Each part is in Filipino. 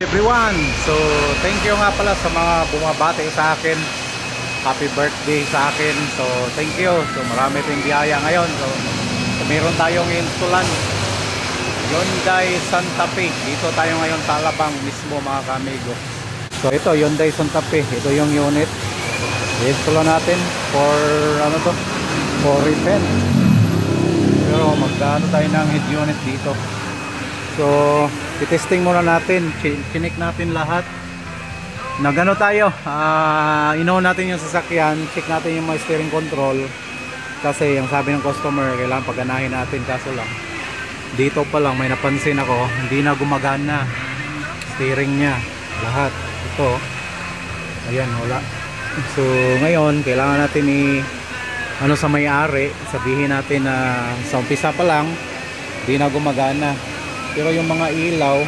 Everyone, so thank you nga pala sa mga bumabati sa akin, happy birthday sa akin, so thank you. So marami tayong biyaya ngayon, so meron tayong installan Hyundai Santa Fe. Dito tayo ngayon sa Alabang mismo mga kamigo. So ito Hyundai Santa Fe, ito yung unit i-install natin for ano to, for repair. Pero magkano tayo ng head unit dito. So i-testing muna natin, chinik natin lahat. Nagano tayo, inuun natin yung sasakyan, check natin yung mga steering control. Kasi yung sabi ng customer, kailangan paganahin natin. Kaso lang, dito pa lang may napansin ako, hindi na gumagana steering nya, lahat. Ito, ayan, wala. So ngayon, kailangan natin ano sa may-ari, sabihin natin na sa umpisa pa lang, hindi na gumagana. Pero yung mga ilaw,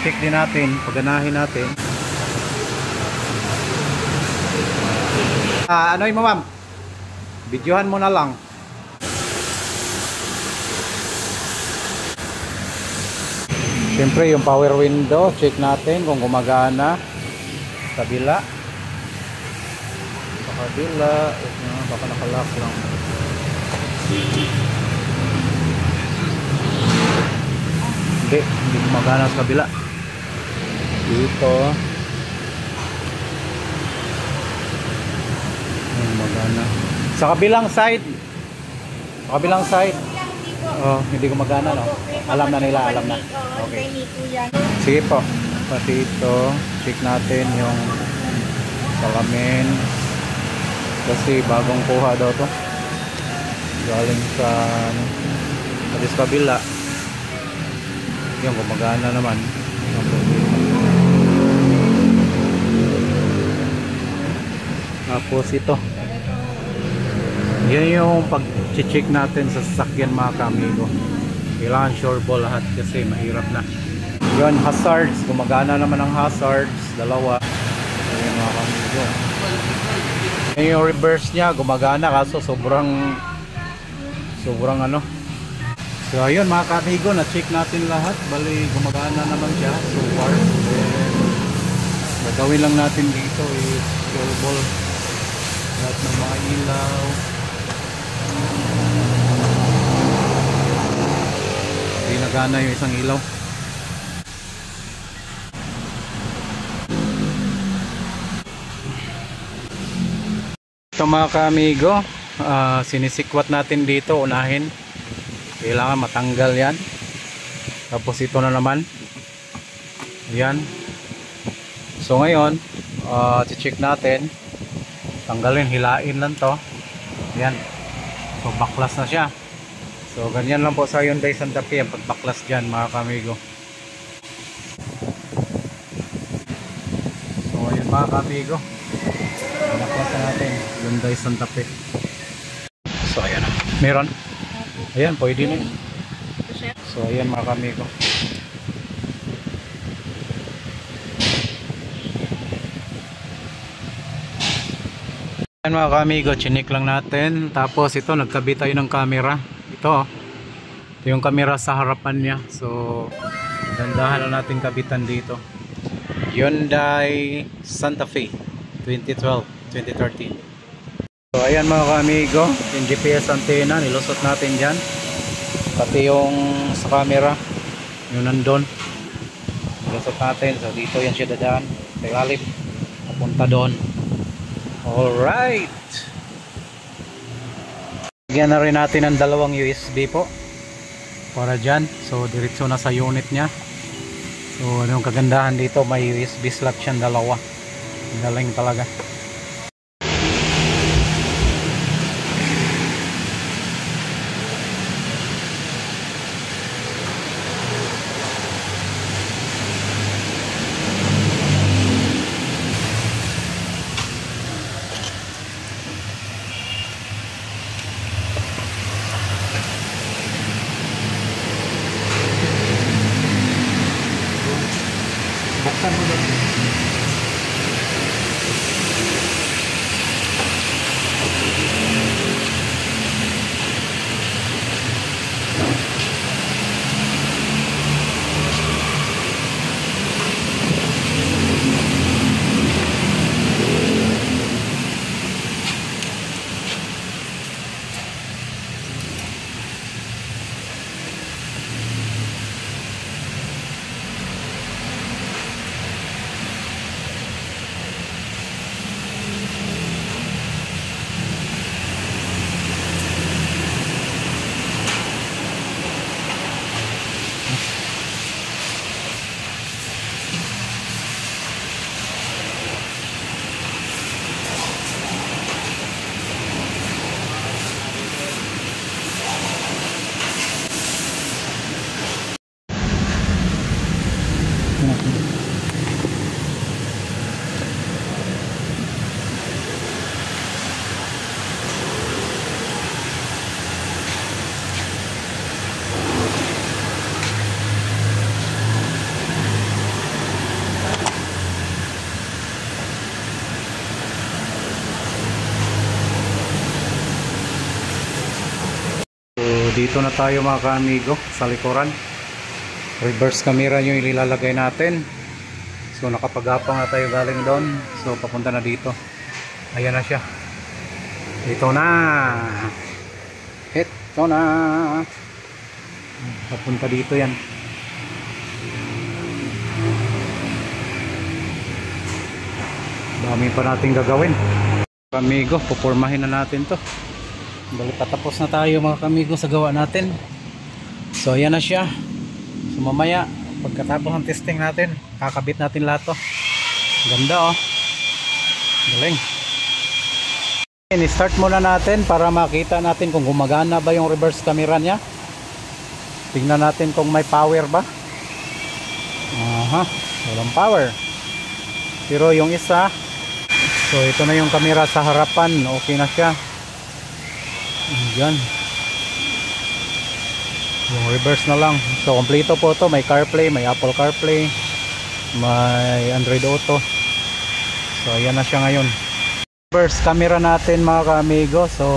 check din natin, paganahin natin. Ano yun mo ma'am? Videohan mo na lang. Siyempre yung power window, check natin kung gumagana. Kabila. Sa kabila, baka nakalock lang. Hindi gumagana sa kabila. Dito gumagana. Sa kabilang side. Sa kabilang side. Oh, hindi gumagana, no? Alam na nila, alam na. Okay. Sige po. Pati ito, check natin yung salamin. Kasi bagong kuha daw to. Galing sa kabila. Yung gumagana naman. Tapos ito, yan yung pag-check natin sa sasakyan mga kamigo. Kailangan sure ball lahat kasi mahirap na. Yun, hazards, gumagana naman ang hazards, dalawa. Ayan mga kamigo. Yan yung reverse nya, gumagana kaso sobrang ano. So ayun mga kamigo, na-check natin lahat. Bali gumagana naman siya so far. Then gagawin lang natin dito is sure ball lahat ng mga ilaw. Hindi nagana yung isang ilaw. Ito mga kamigo, sinisikwat natin dito, unahin. Kailangan matanggal yan. Tapos ito na naman. Yan. So ngayon, check natin. Tanggalin, hilain lang to. Yan. So baklas na siya. So ganyan lang po sa Hyundai Santa Fe ang pagbaklas dyan mga kamigo. So ayun mga kamigo, baklas na natin Hyundai Santa Fe. So ayan na. Meron. Ayan, pwede na. So ayan mga kamigo. Ayan mga kamigo, chinik lang natin. Tapos ito, nagkabit tayo ng camera. Ito yung camera sa harapan niya. So dandahan lang natin kabitan dito. Hyundai Santa Fe 2012, 2013. So ayan mga kamigo, yung GPS antenna nilusot natin dyan. Pati yung sa camera, yung nandun nilusot natin. So dito yan siya dadaan sa ilalim, papunta doon. Alright, bigyan na rin natin ng dalawang USB po para dyan. So diretso na sa unit nya. So yung kagandahan dito, may USB slot siyang dalawa. Galing talaga. Buksan mo doon. Dito na tayo mga ka-amigo sa likuran. Reverse camera yung ilalagay natin. So nakapagapang na tayo galing doon. So papunta na dito. Ayan na siya. Dito na. Ito na. Papunta dito yan. Dami pa natin gagawin. Amigo, pupormahin na natin to. Balik patapos na tayo mga kamigo sa gawa natin. So ayan na siya. So mamaya pagkatapos ng testing natin, kakabit natin lahat to. Ganda oh. Galing. I-start muna natin para makita natin kung gumagana ba yung reverse camera niya. Tingnan natin kung may power ba. Aha, walang power. Pero yung isa, so ito na yung camera sa harapan, okay na siya. Yan. Yung reverse na lang. So kompleto po to. May CarPlay, may Apple CarPlay, may Android Auto. So ayan na siya ngayon. Reverse camera natin mga ka-amigo. So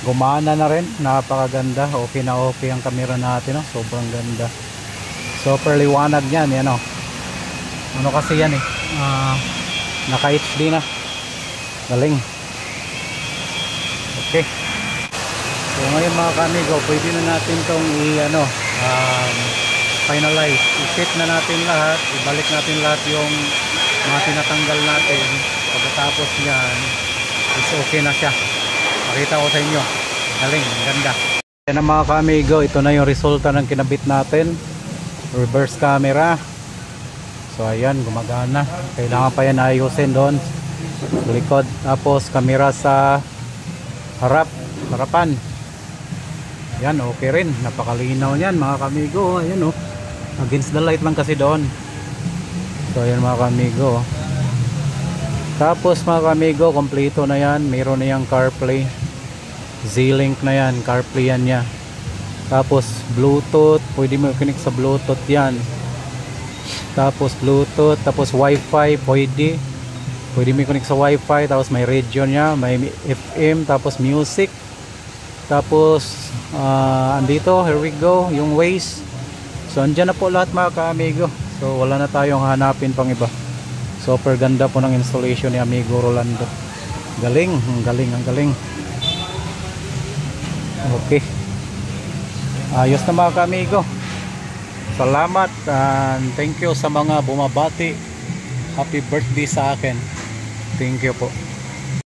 gumana na rin. Napakaganda. Okay na okay ang camera natin. Oh. Sobrang ganda. Super liwanag yan. Yan oh. Ano kasi yan eh. Naka HD na. Galing. Okay. So ngayon mga ka-amigo, pwede na natin itong finalize. I-fit na natin lahat. Ibalik natin lahat yung mga tinatanggal natin. Pagkatapos yan, is okay na siya. Makita ko sa inyo. Galing, ganda. Yan ang mga ka-amigo, ito na yung resulta ng kinabit natin. Reverse camera. So ayan, gumagana. Kailangan pa yan ayusin doon. Likod. Tapos camera sa harapan. Yan, okay rin. Napakalinaw niyan mga kamigo. Ayan oh. Against the light lang kasi doon. So ayan mga kamigo. Tapos mga kamigo, kompleto na yan. Mayroon na yung CarPlay. Z-Link na yan. CarPlay yan niya. Tapos Bluetooth. Pwede mo connect sa Bluetooth yan. Tapos Bluetooth. Tapos Wi-Fi. Pwede mo connect sa Wi-Fi. Tapos may radio niya. May FM. Tapos music. Tapos andito, here we go, yung Waze. So andyan na po lahat mga ka-amigo. So wala na tayong hanapin pang iba. Super ganda po ng installation ni Amigo Rolando. Galing, ang galing. Okay. Ayos na mga ka-amigo. Salamat and thank you sa mga bumabati. Happy birthday sa akin. Thank you po.